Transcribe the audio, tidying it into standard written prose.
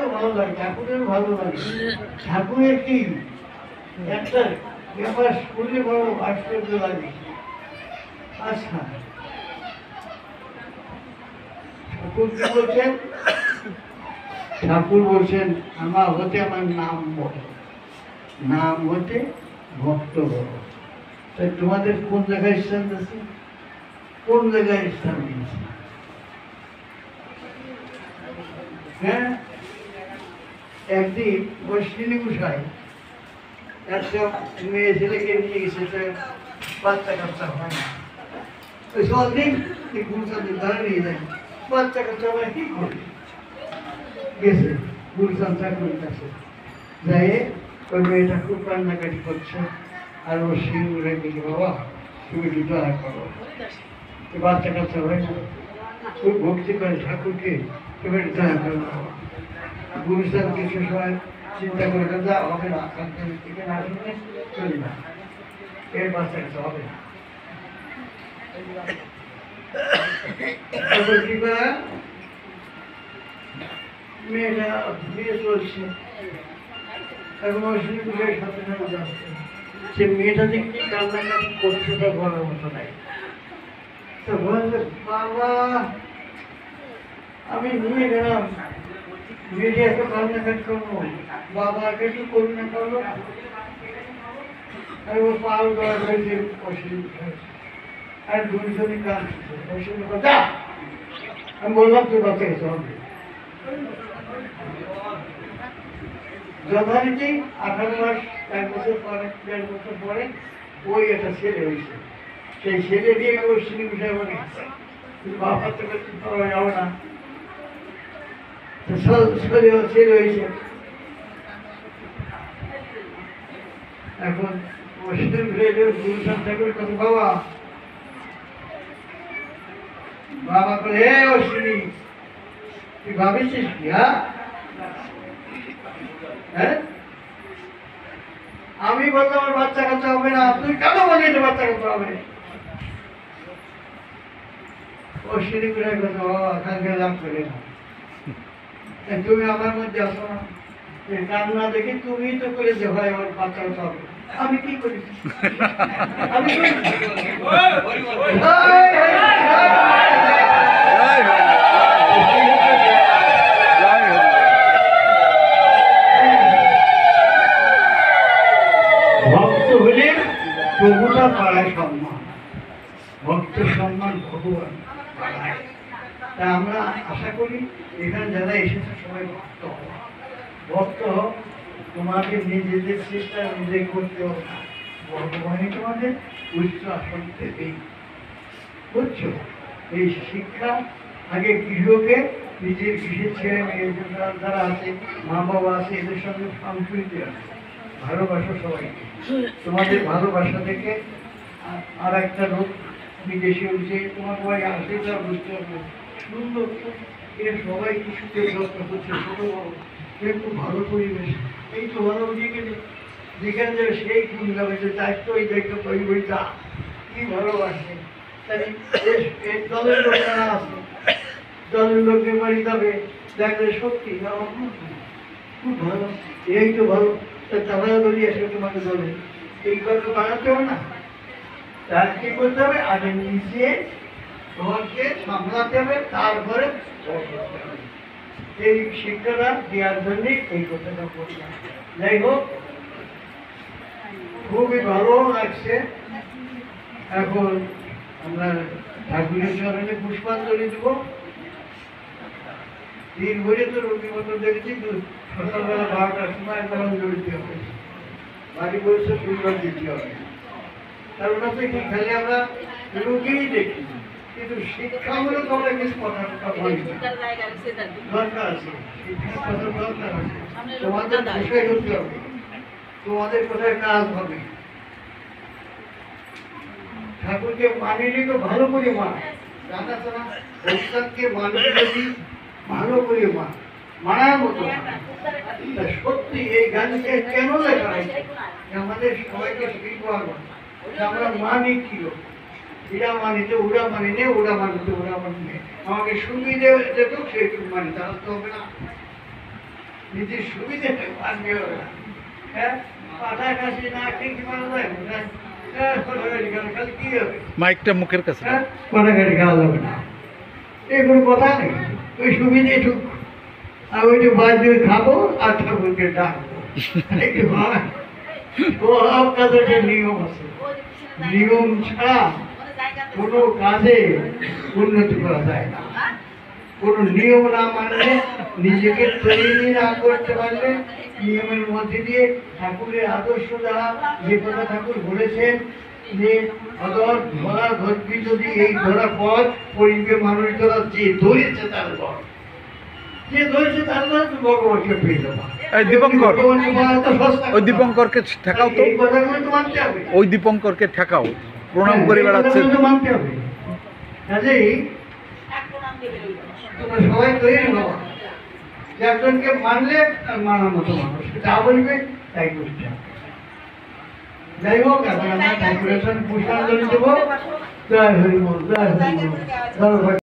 তো ভালো লাগে, ঠাকুরের ভালো লাগে। ঠাকুরের কি একটা ব্যাপার শুনলে বড় আশ্চর্য লাগে। আচ্ছা, ঠাকুর কি বলছেন? ঠাকুর বলছেন আমার হতে আমার নাম বড়, নাম হতে ভক্ত বড়। তাই তোমাদের কোন জায়গায় স্থান আছে? কোন জায়গায় স্থান দিয়েছে? হ্যাঁ, একদিন বৈষ্ণী গোসাই একটা মেয়ে ছেলেকে নিয়ে গেছে, বাচ্চা কাচ্চা হয় না। ওই সবদিন গুরুচাঁদের ধরে নিয়ে যায়, বাচ্চা কাচ্চা হয় কি করে? গেছে গুরুচাঁদ ঠাকুরের কাছে, যাই ওই মেয়েটা খুব কান্নাকাটি করছে, আর ও সিংহরে গেছে, বাবা তুমি একটু দয়া করো, বাচ্চা কাচ্চা হয় না, খুব ভক্তি করে ঠাকুরকে, তুমি একটু দয়া করো বাবা। গুরুচাঁদ কিছু সময় চিন্তা করে যা হবে না, থেকে না শুনে চলি না, এর বাচ্চা কাচ্চা হবে না। কি করে মেয়েটা বিয়ে চলছে, এখন অসুবিধার সাথে সাথে যাচ্ছে, সে মেয়েটা যে কি কান্নাকাটি করছে তা বলার মতো নাই। তো বলছে বাবা আমি নিয়ে গেলাম, মেয়েটি এত কান্নাকাটি করবো, বাবাকে একটু করুণা করলো না। আর ও পাল দেওয়া হয়েছে অসুবিধা, আর দুইজনই কাঁদছে অসুবিধা। আমি বললাম তোর বাচ্চা গেছে হবে যথারীতি 18 মাস 1 বছর পরে 1.5 বছর পরে ওই একটা ছেলে হয়েছে। সেই ছেলে দিয়ে ওই শ্রী বিষয় বলে বাবা তো পাওয়া যাবে না, ছেলে হয়েছে। এখন গুরুচাঁদ ঠাকুরের কথা, বাবা বাবা বলে হে অশ্বিনী তুই ভাবিছিস কি? হ্যাঁ, আমি বললাম আমার বাচ্চা কাচ্চা হবে না, তুই কেন বললি যে বাচ্চা কাচ্চা হবে? অশ্বিনী করে কথা, বাবা কালকে লাভ করে না, তুমি আমার মধ্যে আসো না, কান্না দেখে তুমি তো করে যে ভাই আমার বাচ্চা কাচ্চা হবে, আমি কি করি? আমি ভক্ত হলে প্রভুটা পাড়ায় সম্মান, ভক্ত সম্মান ভগবান পাড়ায়। তা আমরা আশা করি এখানে যারা এসেছে সবাই ভক্ত হও, ভক্ত হও। তোমাকে নিজেদের চেষ্টা নিজে করতে হবে না, ভগবানই তোমাদের উচ্চ আসন দেবেই, বুঝছো? এই শিক্ষা আগে গৃহকে, নিজের গৃহের ছেলে মেয়ে যারা আছে, মা বাবা আছে, এদের সঙ্গে সম্প্রীতি আছে, ভালোবাসা সবাইকে। তোমাদের ভালোবাসা থেকে আর একটা লোক বিদেশে উঠছে, তোমার সবাই আসে, তা বুঝতে হবে সুন্দর, এর সবাই কিছুতে যত্ন করছে, ছোট বড়, এর খুব ভালো পরিবেশ। এই তো ভালো দিকে যেখানে যাবে সেই ফুল যাবে, যে দায়িত্ব ওই দায়িত্ব ওই বইটা কি ভালোবাসে। তাই এই দলের লোকেরা আছে, দলের লোকের বাড়ি যাবে, দেখবে সত্যি খুব ভালো, এই তো ভালো, তারা বলি এসে তোমাকে বলে এই গল্প বানাতে হবে না। তার কি করতে হবে? আগে নিজে ঘরকে সামলাতে হবে, তারপরে এই শিক্ষাটা দেওয়ার জন্য এই কথাটা বললাম। যাই হোক, খুবই ভালো লাগছে। এখন আমরা ঠাকুরের চরণে পুষ্পাঞ্জলি দেব। দিন ভরে তো রবিবারে দেখেছি সকালবেলা 12টার সময় একবার অঞ্জলি দিতে হবে, বাড়ি বসে সুন্দর দিতে হবে। কারণ হচ্ছে কি, খালি আমরা রোগীই দেখি, কিন্তু শিক্ষামূলক আমরা কিছু কথা বলি দরকার আছে, শিক্ষার কথা দরকার আছে। তোমাদের বিষয় হতে হবে, তোমাদের কোথায় কাজ হবে। ঠাকুরকে মানিনি তো ভালো করে মান, জানা না ভক্তকে মানুষ যদি ভালো করে মানার মতো। সত্যি এই গানকে কেন লেখা হয়েছে? আমাদের সবাইকে শিখবার আমরা মানি কি, এরা মানিতে ওরা মানি নে, ওরা মানিতে ওরা মানি নে, আমাকে সুবিধে যেত সেইটুকু মানি, তাহলে তো হবে না। নিজের সুবিধে মানবে ওরা। হ্যাঁ, পাঠা কাশি না ঠিক মানা যায় না। কোটাগাড়ি গাল খালি কি হবে? মাইকটা মুখের কাছে। হ্যাঁ, কোটাগাড়ি গাল হবে না, এই কোনো কথা নেই। ওই সুবিধে ঠুক, আর ওই যে বাজে খাবো আর ঠাকুরকে ডাকবো। একটু হয় সব কাজের যে নিয়ম আছে, নিয়ম ছাড়া কোনো কাজে উন্নতি করা যায় না। কোনো নিয়ম না মানলে, নিজেকে তৈরি না করতে পারলে, নিয়মের মধ্যে দিয়ে ঠাকুরের আদর্শ দ্বারা যে কথা ঠাকুর বলেছেন যে অদর ধরা ধরবি যদি এই ধরা পথ পরিবে মানুষ ধরা যে ধরেছে তার পথ, যে ধরেছে তার পথ ভগবানকে পেয়ে যাবা। এই দীপঙ্কর, ওই দীপঙ্করকে ঠেকাও তো, এই কথাগুলো তো মানতে হবে। ওই দীপঙ্করকে ঠেকাও, প্রণাম করে বেড়াচ্ছে। এই কথাগুলো তো মানতে হবে। কাজেই তোমরা সবাই তৈরি হওয়া, যে একজনকে মানলে তার মানার মতো মানুষ যা বলবে তাই করতে হবে। যাই হোক, এখন আমরা ঠাকুরের পুষ্পাঞ্জলি দেবো। জয় হরি বল, জয় হরি বল।